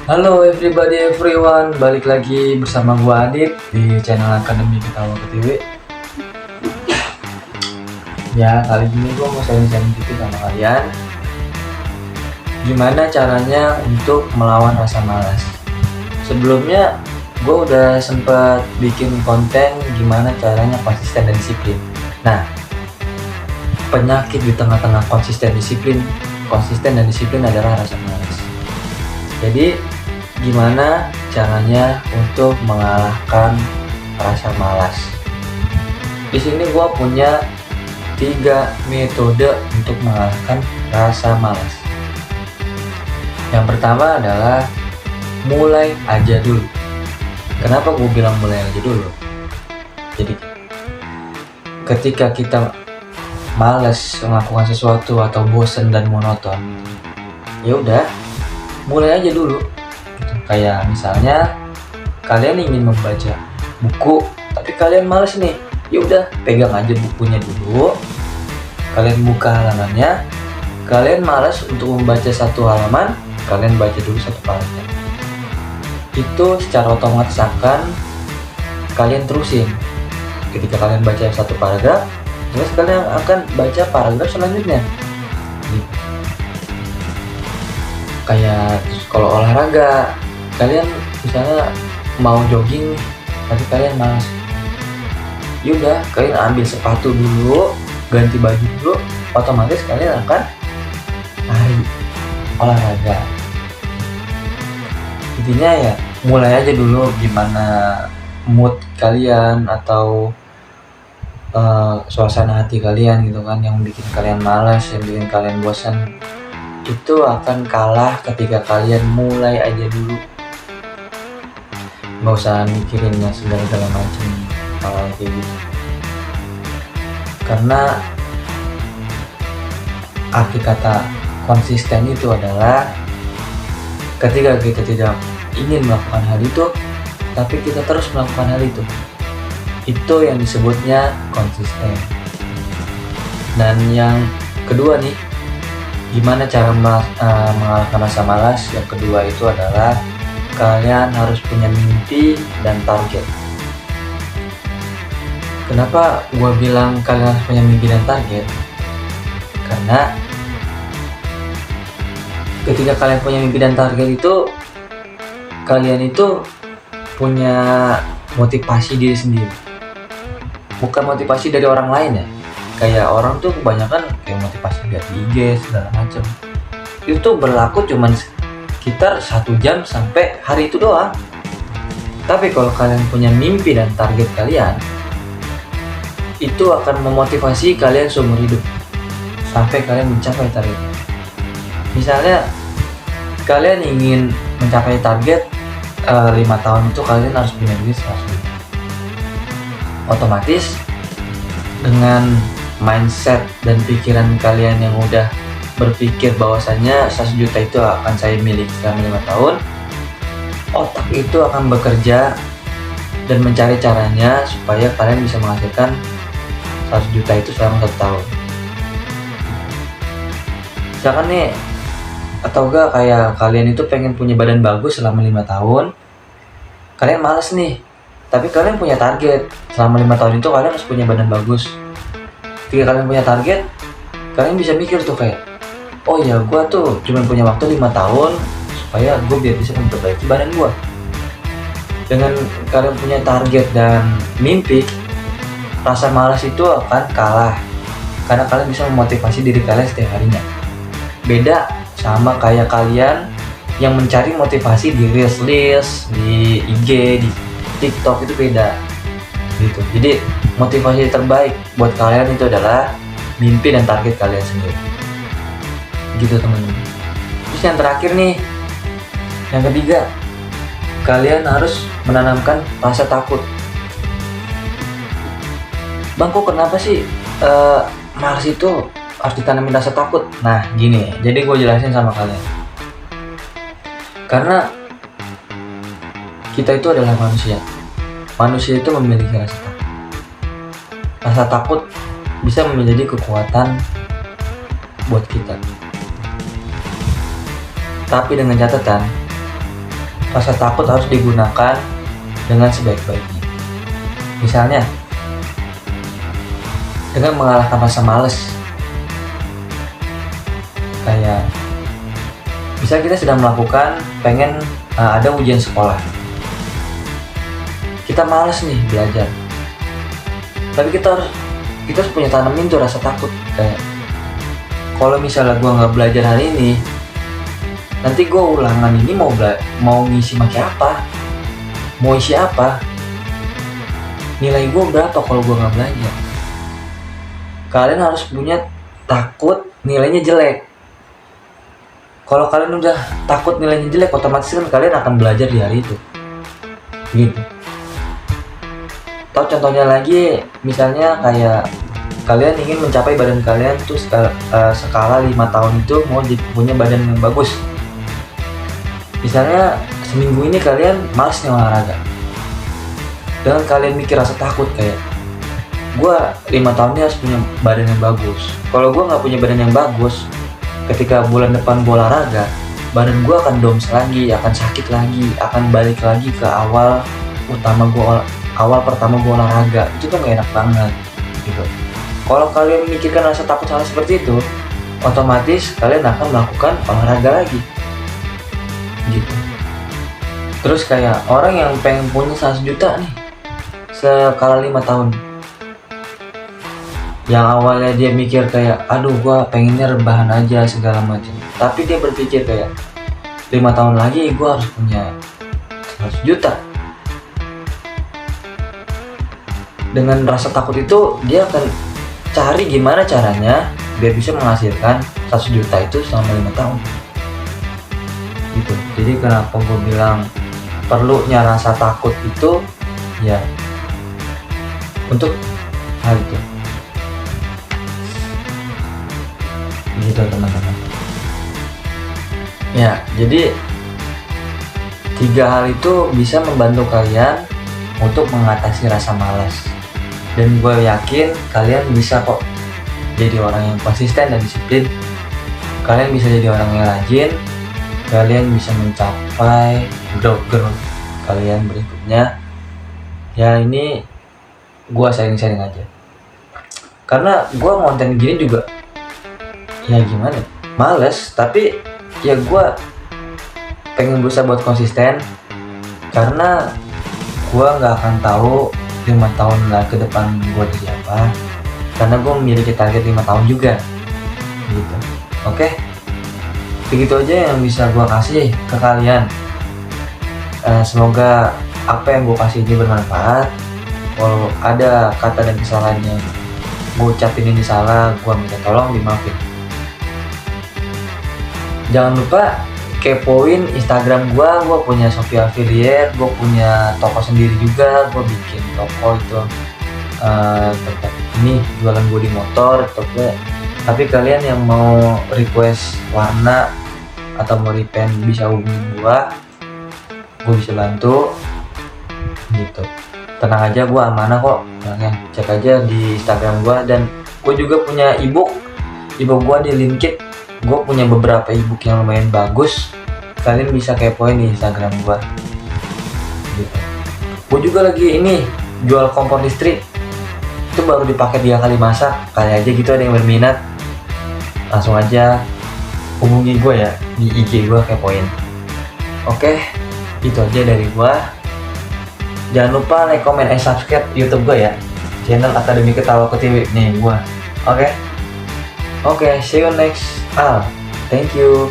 Halo everybody everyone, balik lagi bersama gua Adit di channel Akademi Ketawa Ketiwi. Ya, kali ini gua mau sharing-sharing dikit sama kalian gimana caranya untuk melawan rasa malas. Sebelumnya gua udah sempet bikin konten gimana caranya konsisten dan disiplin. Nah, penyakit di tengah-tengah konsisten dan disiplin adalah rasa malas. Jadi gimana caranya untuk mengalahkan rasa malas? Di sini gua punya 3 metode untuk mengalahkan rasa malas. Yang pertama adalah mulai aja dulu. Kenapa gue bilang mulai aja dulu? Jadi ketika kita malas melakukan sesuatu atau bosan dan monoton, ya udah mulai aja dulu gitu. Kayak misalnya kalian ingin membaca buku tapi kalian males nih, ya udah pegang aja bukunya dulu, kalian buka halamannya, kalian malas untuk membaca satu halaman, kalian baca dulu satu paragraf. Itu secara otomatis akan kalian terusin. Ketika kalian baca satu paragraf, terus kalian akan baca paragraf selanjutnya gitu. Kayak kalau olahraga, kalian misalnya mau jogging tapi kalian malas, yaudah kalian ambil sepatu dulu, ganti baju dulu, otomatis kalian akan lari, olahraga. Intinya ya mulai aja dulu gimana mood kalian atau suasana hati kalian gitu kan, yang bikin kalian malas, yang bikin kalian bosan, itu akan kalah ketika kalian mulai aja dulu. Nggak usah mikirin yang segala macam hal kayak gitu, karena arti kata konsisten itu adalah ketika kita tidak ingin melakukan hal itu tapi kita terus melakukan hal itu yang disebutnya konsisten. Dan yang kedua nih, gimana cara mengalahkan rasa malas? Yang kedua itu adalah kalian harus punya mimpi dan target. Kenapa gue bilang kalian harus punya mimpi dan target? Karena ketika kalian punya mimpi dan target itu, kalian itu punya motivasi diri sendiri, bukan motivasi dari orang lain ya. Kayak orang tuh kebanyakan kayak motivasi lihat di IG segala macam, itu berlaku cuman sekitar 1 jam sampai hari itu doang. Tapi kalau kalian punya mimpi dan target kalian, itu akan memotivasi kalian seumur hidup sampai kalian mencapai target. Misalnya kalian ingin mencapai target 5 tahun itu kalian harus punya duit 100 juta. Otomatis dengan mindset dan pikiran kalian yang udah berpikir bahwasannya 100 juta itu akan saya miliki selama 5 tahun, otak itu akan bekerja dan mencari caranya supaya kalian bisa menghasilkan 100 juta itu selama 1 tahun. Misalkan nih, atau enggak kayak kalian itu pengen punya badan bagus selama 5 tahun, kalian males nih, tapi kalian punya target selama 5 tahun itu kalian harus punya badan bagus. Ketika kalian punya target, kalian bisa mikir tuh kayak, oh ya gue tuh cuma punya waktu 5 tahun supaya gue biar bisa memperbaiki badan gue. Dengan kalian punya target dan mimpi, rasa malas itu akan kalah karena kalian bisa memotivasi diri kalian setiap harinya. Beda sama kayak kalian yang mencari motivasi di reels, di IG, di TikTok, itu beda gitu. Jadi motivasi terbaik buat kalian itu adalah mimpi dan target kalian sendiri gitu teman-teman. Terus yang terakhir nih, yang ketiga, kalian harus menanamkan rasa takut. Bang, kok kenapa sih malas itu harus ditanamin rasa takut? Nah gini, jadi gue jelasin sama kalian. Karena kita itu adalah manusia. Manusia itu memiliki rasa takut. Rasa takut bisa menjadi kekuatan buat kita. Tapi dengan catatan, rasa takut harus digunakan dengan sebaik-baiknya. Misalnya dengan mengalahkan rasa malas. Kayak misal kita sedang melakukan ada ujian sekolah, kita malas nih belajar, tapi kita harus punya tanamin tuh rasa takut. Kayak kalau misalnya gue nggak belajar hari ini, nanti gue ulangan ini mau ngisi pakai apa, mau isi apa, nilai gue berapa kalau gue nggak belajar. Kalian harus punya takut nilainya jelek. Kalau kalian udah takut nilainya jelek, otomatis kan kalian akan belajar di hari itu. Gitu. Atau contohnya lagi, misalnya kayak kalian ingin mencapai badan kalian tuh skala 5 tahun itu mau punya badan yang bagus. Misalnya seminggu ini kalian malas nih olahraga, dengan kalian mikir rasa takut kayak gue 5 tahun ini harus punya badan yang bagus. Kalau gue nggak punya badan yang bagus, ketika bulan depan gue olahraga, badan gue akan doms lagi, akan sakit lagi, akan balik lagi ke awal pertama gue olahraga. Itu kan gak enak banget gitu. Kalau kalian mikirkan rasa takut hal seperti itu, otomatis kalian akan melakukan olahraga lagi gitu. Terus kayak orang yang pengen punya 100 juta nih skala 5 tahun, yang awalnya dia mikir kayak aduh gua pengennya rebahan aja segala macam, tapi dia berpikir kayak 5 tahun lagi gua harus punya 100 juta. Dengan rasa takut itu dia akan cari gimana caranya biar bisa menghasilkan 100 juta itu selama 5 tahun gitu. Jadi kenapa gue bilang perlunya rasa takut itu ya untuk hal itu gitu teman-teman. Ya, jadi 3 hal itu bisa membantu kalian untuk mengatasi rasa malas. Dan gue yakin kalian bisa kok jadi orang yang konsisten dan disiplin. Kalian bisa jadi orang yang rajin. Kalian bisa mencapai growth kalian berikutnya. Ya ini gue sharing-sharing aja. Karena gue konten gini juga ya gimana, males, tapi ya gue pengen berusaha buat konsisten. Karena gue gak akan tahu 5 tahun lah ke depan gue jadi apa, karena gue memiliki target 5 tahun juga gitu. Oke, begitu aja yang bisa gue kasih ke kalian. Semoga apa yang gue kasih ini bermanfaat. Kalau ada kata dan kesalahan yang gue ucapin ini salah, gue minta tolong dimaafin. Jangan lupa kepoin Instagram gue punya Shopee Affiliate, gue punya toko sendiri juga, gue bikin toko itu tempat ini jualan bodi motor, toko. Tapi kalian yang mau request warna atau mau repaint bisa hubungi gue bisa bantu gitu. Tenang aja, gue amanah kok, cek aja di Instagram gue. Dan gue juga punya ebook gue di Linkit. Gue punya beberapa ebook yang lumayan bagus, kalian bisa kepoin di Instagram gue gitu. Gue juga lagi ini jual kompor listrik, itu baru dipakai 3 kali masak. Kali aja gitu ada yang berminat, langsung aja hubungi gue ya di IG gue, kepoin. Oke, itu aja dari gue. Jangan lupa like, comment, and subscribe YouTube gue ya, channel Akademi Ketawa Ketiwi nih gue. Oke, see you next. Thank you.